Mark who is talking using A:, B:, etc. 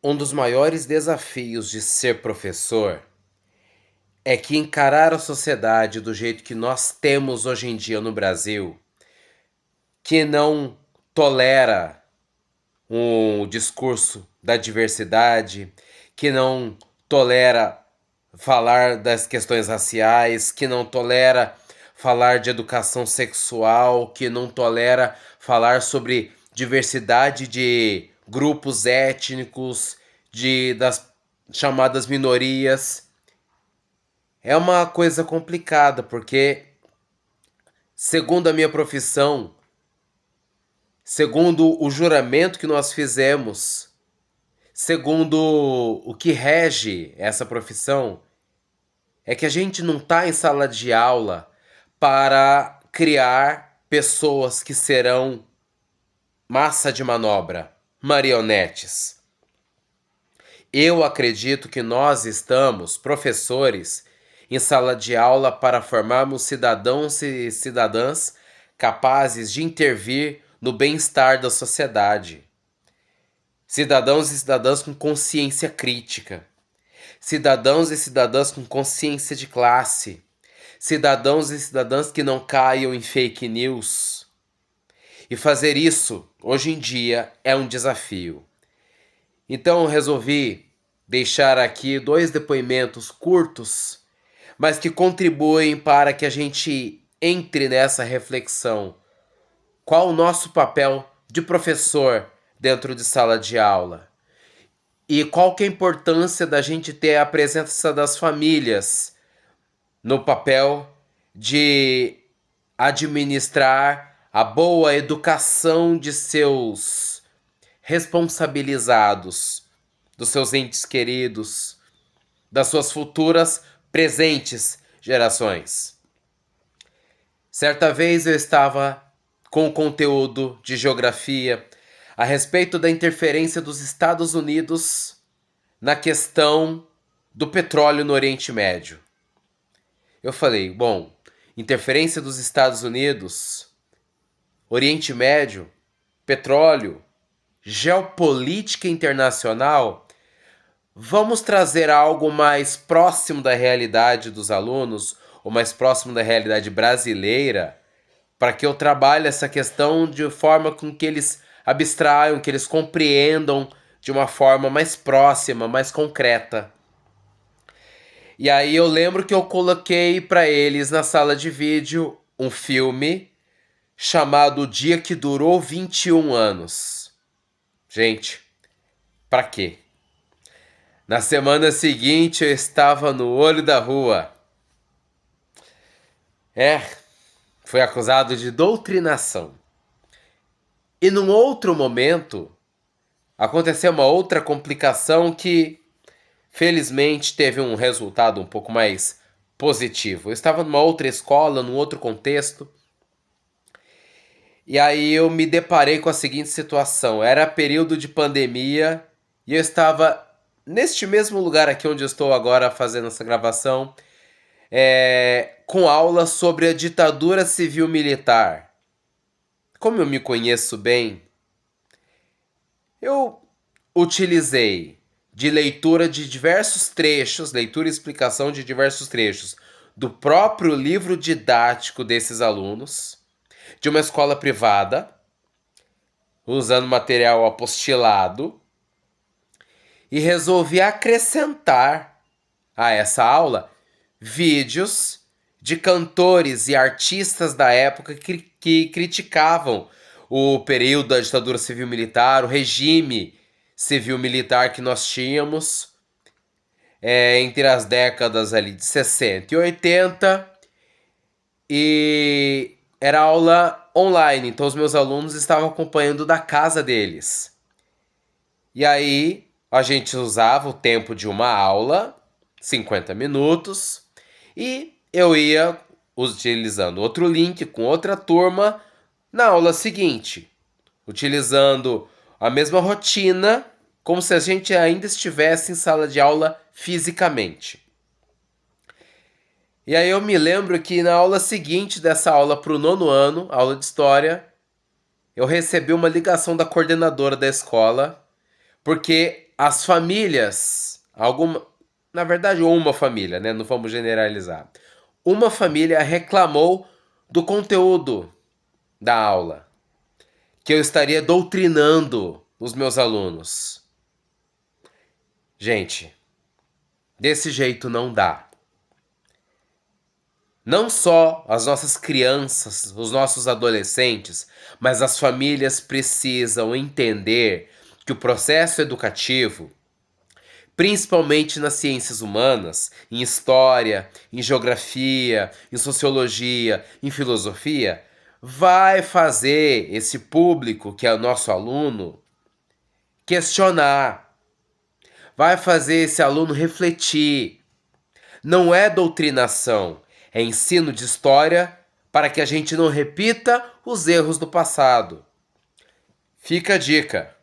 A: Um dos maiores desafios de ser professor é que encarar a sociedade do jeito que nós temos hoje em dia no Brasil, que não tolera um discurso da diversidade, que não tolera falar das questões raciais, que não tolera falar de educação sexual, que não tolera falar sobre diversidade de grupos étnicos, das chamadas minorias. É uma coisa complicada, porque, segundo a minha profissão, segundo o juramento que nós fizemos, segundo o que rege essa profissão, é que a gente não está em sala de aula para criar pessoas que serão massa de manobra, marionetes. Eu acredito que nós estamos, professores, em sala de aula para formarmos cidadãos e cidadãs capazes de intervir no bem-estar da sociedade. Cidadãos e cidadãs com consciência crítica. Cidadãos e cidadãs com consciência de classe. Cidadãos e cidadãs que não caiam em fake news. E fazer isso, hoje em dia, é um desafio. Então eu resolvi deixar aqui 2 depoimentos curtos, mas que contribuem para que a gente entre nessa reflexão. Qual o nosso papel de professor dentro de sala de aula? E qual que é a importância da gente ter a presença das famílias no papel de administrar a boa educação de seus responsabilizados, dos seus entes queridos, das suas futuras presentes gerações. Certa vez eu estava com o conteúdo de geografia a respeito da interferência dos Estados Unidos na questão do petróleo no Oriente Médio. Eu falei, bom, interferência dos Estados Unidos, Oriente Médio, petróleo, geopolítica internacional, vamos trazer algo mais próximo da realidade dos alunos, ou mais próximo da realidade brasileira, para que eu trabalhe essa questão de forma com que eles abstraiam, que eles compreendam de uma forma mais próxima, mais concreta. E aí eu lembro que eu coloquei para eles na sala de vídeo um filme chamado O Dia que Durou 21 Anos. Gente, pra quê? Na semana seguinte eu estava no olho da rua. Foi acusado de doutrinação. E num outro momento, aconteceu uma outra complicação que, felizmente, teve um resultado um pouco mais positivo. Eu estava numa outra escola, num outro contexto, e aí eu me deparei com a seguinte situação. Era período de pandemia e eu estava neste mesmo lugar aqui onde eu estou agora fazendo essa gravação, com aula sobre a ditadura civil-militar. Como eu me conheço bem, eu utilizei de leitura de diversos trechos, leitura e explicação de diversos trechos do próprio livro didático desses alunos, de uma escola privada, usando material apostilado, e resolvi acrescentar a essa aula vídeos de cantores e artistas da época que criticavam o período da ditadura civil-militar, o regime civil-militar que nós tínhamos entre as décadas ali de 60 e 80, e era aula online, então os meus alunos estavam acompanhando da casa deles. E aí a gente usava o tempo de uma aula, 50 minutos, e eu ia utilizando outro link com outra turma na aula seguinte, utilizando a mesma rotina, como se a gente ainda estivesse em sala de aula fisicamente. E aí eu me lembro que na aula seguinte dessa aula para o 9º ano, aula de história, eu recebi uma ligação da coordenadora da escola, porque as famílias, na verdade uma família, né? Não vamos generalizar. Uma família reclamou do conteúdo da aula, que eu estaria doutrinando os meus alunos. Gente, desse jeito não dá. Não só as nossas crianças, os nossos adolescentes, mas as famílias precisam entender que o processo educativo, principalmente nas ciências humanas, em história, em geografia, em sociologia, em filosofia, vai fazer esse público, que é o nosso aluno, questionar, vai fazer esse aluno refletir. Não é doutrinação, é ensino de história para que a gente não repita os erros do passado. Fica a dica.